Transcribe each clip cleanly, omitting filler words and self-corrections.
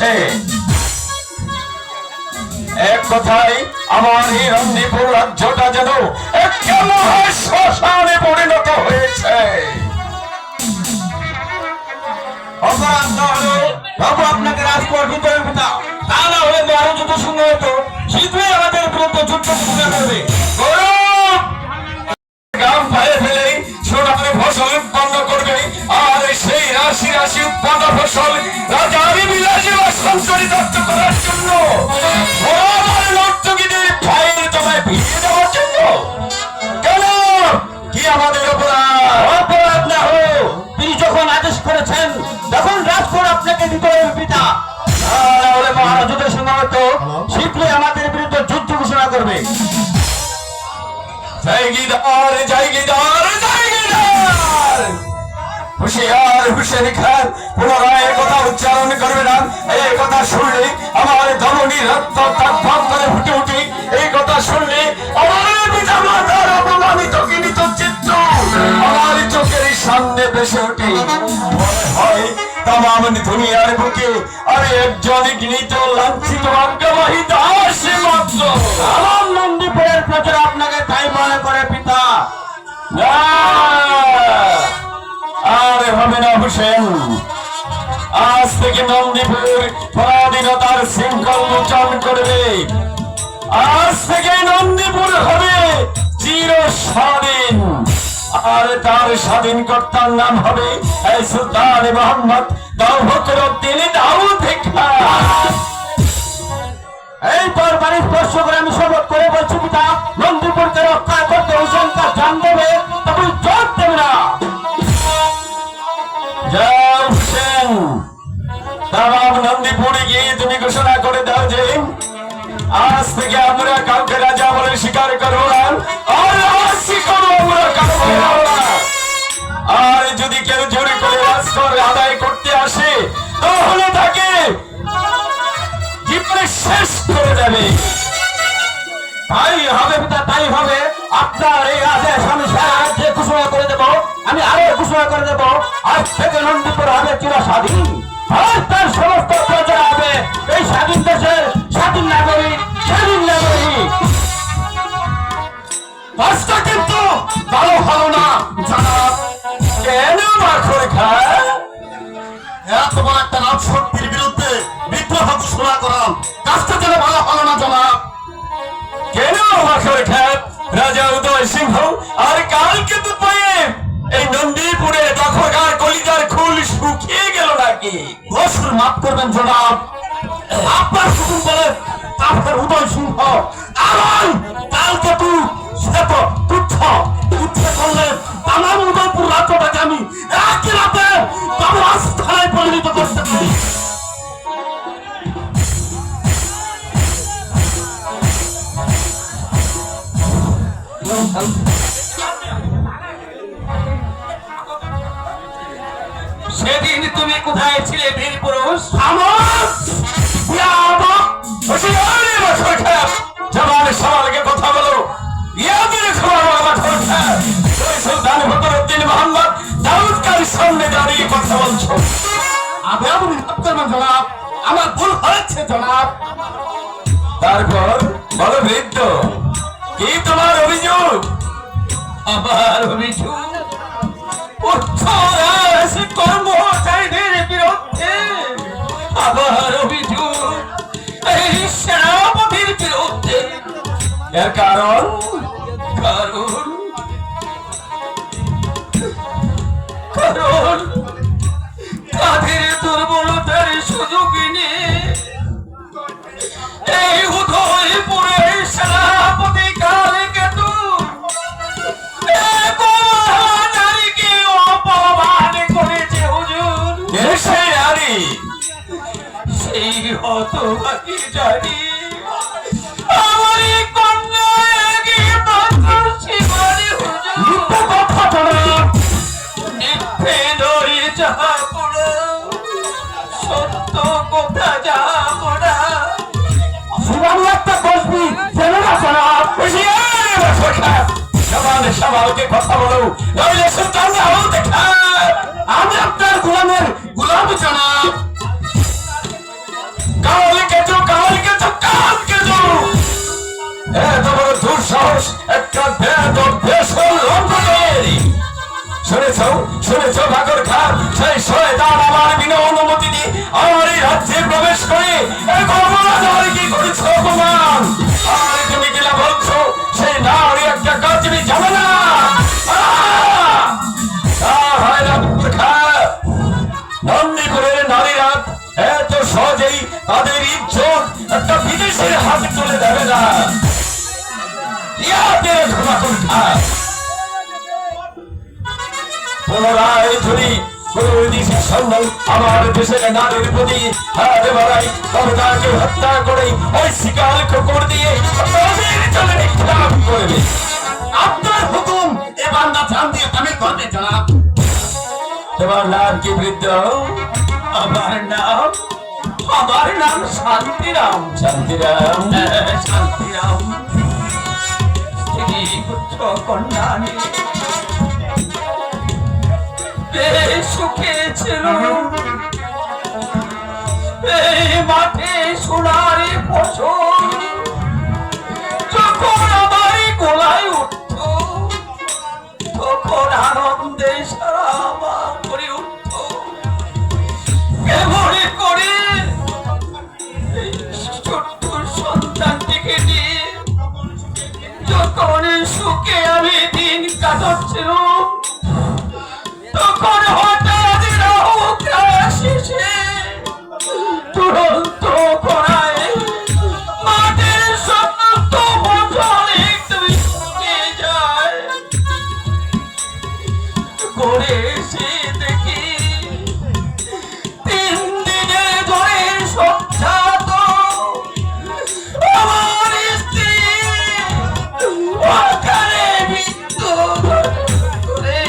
হয়েছে। এক কথায় আমার এই নন্দীপুর রাজ্যটা যেন একটা মহা শ্মশানে পরিণত হয়েছে। অপরাধ না হলে বাবু আপনাকে রাজকুমার বিদ্রোহের পিতা, তা না হলে আরো যত সুন্দর হতো শীঘ্রই আমাদের বিরুদ্ধে যুদ্ধ ঘোষণা করবে। গ্রাম ফাইলে ফেলে সোনার ফসল উৎপন্ন করবে, আর সেই রাশি রাশি উৎপন্ন ফসল রাজার বিলাসী সঞ্চরিত করার জন্য নর্তকীদের ফাইলে তোমায় ভিড়িয়ে দেওয়ার জন্য। কেন? কি আমাদের অপরাধ না হলে তিনি যখন আদেশ করেছেন তখন রাজকুমার আপনাকে বিদ্রোহের পিতা, না হলে মহারাজ যুদ্ধের সময় হতো শীঘ্রই আমাদের বিরুদ্ধে যুদ্ধ ঘোষণা করবে। জায়গিদার জায়গিদার জায়গিদার, হুশিয়ার হুসেন খান পুনরায় কথা উচ্চারণ করবে না। এই কথা শুনলে আমার ধমনী রক্ত টকবক করে ফুটে উঠে। এই কথা শুনলে আমার পিতা মাতার অপমানিত কিনিত চিত্ত আমার চোখের সামনে ভেসে ওঠে। মনে হয় তাম দুনিয়ার বুকে আমি একজন গৃহীত লাঞ্ছিত অজ্ঞাবাহী দাস মাত্র। আমার নন্দীপুরের প্রচার আপনাকে তাই মনে করে পিতা। না, আর হবে না হুসেন। আজ থেকে নন্দীপুর পরাধীনতার শৃঙ্খল মোচন করবে। আজ থেকে নন্দীপুর হবে চির স্বাধীন, আর তার স্বাধীন কর্তার নাম হবে এই সুলতান মোহাম্মদ দাউদউদ্দিন দাউদ খান। এই তোর বাড়ি স্পর্শ করে আমি শপথ করে বলছি পিতা, নন্দীপুরকে রক্ষা করতে হুসেন কা জান দেবে তবে জোর দেবে না। যাও হুসেন, তামাম নন্দীপুরে গিয়ে তুমি ঘোষণা করে দাও যে আজ থেকে আমরা কাউকে রাজা বলে স্বীকার করবো না, আর আমরা কারো না। আর যদি কেউ জোরে করে রাজকর আদায় করতে আসে তাহলে তাকে জীবনে শেষ করে দেবে। তাই হবে পিতা, তাই হবে। আপনার এই আদেশ আমি সারা রাজ্যে ঘোষণা করে দেবো। আমি আরো ঘোষণা করে দেবো আজ থেকে নন্দীপুর হবে চির স্বাধীন, আর তার সমস্ত প্রজা হবে এই স্বাধীন দেশের স্বাধীন নাগরিক, স্বাধীন নাগরিক। কাজটা কিন্তু ভালো হলো না জনাব। কেন মাখর খান এত বড় একটা রাজশক্তির বিরুদ্ধে বিদ্রোহ ঘোষণা করাম, কাজটা যেন ভালো হলো না জনাব। কেন মাখর খান? রাজা উদয় সিংহ আর কালকে তো পায়ে এই নন্দীপুরে দখলদার কলিজার খুল শুকিয়ে গেল নাকি? দোষর মাফ করবেন জনাব, আপনার শুধু বলে আপনার উদয় সিংহ কারণ কালকে তুই শ্বেত তুচ্ছ তুচ্ছ করলে তামাম উদয়পুর রাজ্যটাকে আমি একই রাতে রাজধানায় পরিণত করতে পারি। সেদিন তুমি কোথায় ছিলে বীর পুরুষ? জবান সওয়ালকে কথা বলো। ইয়াদের খবর মাথর খান, ওই সুলতান ফখরুদ্দিন মোহাম্মদ দাউদ খানের সামনে দাঁড়িয়ে কথা বলছো। আমি আপনি মাফ করবেন জনাব, আমার ভুল হয়েছে জনাব। তারপর বলো বৃদ্ধ, কি তোমার অভিযোগ? আমার অভিযোগ উচ্চ কর্মচারীদের বিরুদ্ধে, আমার অভিযোগ এই সেনাপতির বিরুদ্ধে। এর কারণ? কারণ কারণ তাদের দুর্বলতার সুযোগ নিয়ে এই উদয়পুরের সেনাপতি কালে কেতু নারীকে অপমান করেছে হুজুর। সেই নারী? সেই হতভাগী জানি আমার এই কন্যা এগিয়ে মাত্র শিবানী হুজুর। কথা বলো, মিথ্যে নয় যাহা বলো, সত্য কথা যাহা বলা। শিবানী একটা বসবি জেনে না জনাব। জবান সওয়ালকে কথা বলো, নইলে সুলতান দাউদ খান। আমি আপনার গোলামের গোলাম জনাব। শুনেছ ভাগর খা সেই শয়তান আমার বিনা অনুমতিতে আমার এই রাজ্যে প্রবেশ করে এখন আমার কি করেছ অপমান আর তুমি কিনা বলছো সেই নারী একটা কাজ তুমি জানো না হয় না খা নন্দীপুরের নারীরা এত সহজেই তাদের ইজ্জত একটা বিদেশের হাতে তুলে দেবে না পুনরায় যদি কোন বৈদেশিক সৈন্য আমার দেশের নারীর প্রতি হাত বাড়াই তবে তাকে হত্যা করে ওই শিকার কুকুর দিয়ে তাদের জন্য নিক্ষেপ করবে। আপনার হুকুম এবার না জান দিয়ে আমি করতে জনাব। তোমার নাম কি বৃদ্ধ? আমার নাম শান্তিরাম। শান্তিরাম শান্তিরাম এই পুত্র কন্যা নিয়ে বেশ সুখে ছিল। এই মাঠে সোনারি ফসল যখন আমার গোলায় উঠত তখন আনন্দে সারা আমার করে উঠত। এমনি করে এই ছোট্ট সন্তানটিকে নিয়ে যখন সুখে আমি দিন কাটাচ্ছিলাম তখন হঠাৎ রাহুকা শেষে তুরন্ত করায় মাঠের সমস্ত ফসল একটু শুকে যায়। করে এসে দেখি 3 দিনে ধরে সংসার আমার স্ত্রী ওখানে মৃত্যু করে।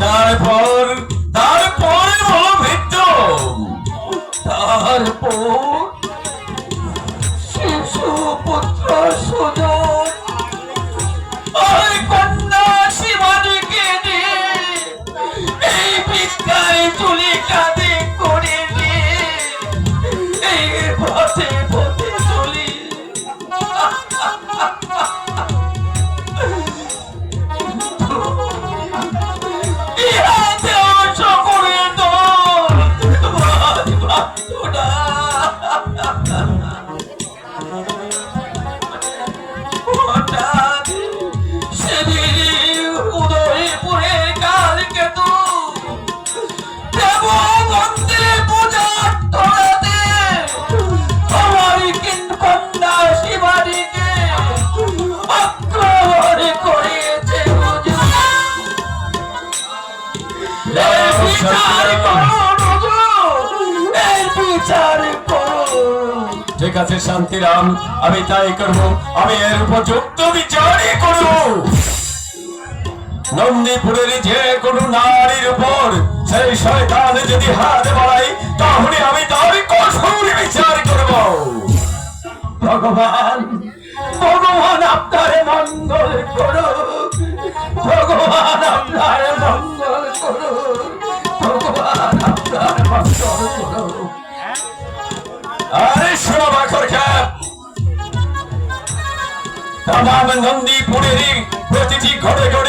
তারপর বলো মৃত্যু। তারপর শিশু পুত্র সুজন ওই কন্যা শিবানীকে নিয়ে এই ভিক্ষায় চুলি কাঁধে করে নিয়ে এই পথে পথে চলি। ইহাতেও সকলের দল বাদ বাঁধত না। হঠাৎ সেদিন উদয়পুরের কালকেতু দেব মন্দিরে পূজার তোড়াতে আমার কন্যা শিবানীকে আক্রমণ করেছে। এই বিচার করুন হুজুর, এই বিচার করুন। ঠিক আছে শান্তিরাম, আমি তাই করব। আমি এর উপযুক্ত বিচারই করব। নন্দীপুরের যে কোনো নারীর উপর সেই শয়তান যদি হাত বাড়াই তাহলে আমি তার কঠোর বিচার করব। ভগবান ভগবান আপনার মঙ্গল করুক। ভগবান আপনার মঙ্গল করুক। ভগবান আপনার মঙ্গল করুক। আরে শোনো বাকর খ্যাপ, তামাম নন্দীপুরের প্রতিটি ঘরে ঘরে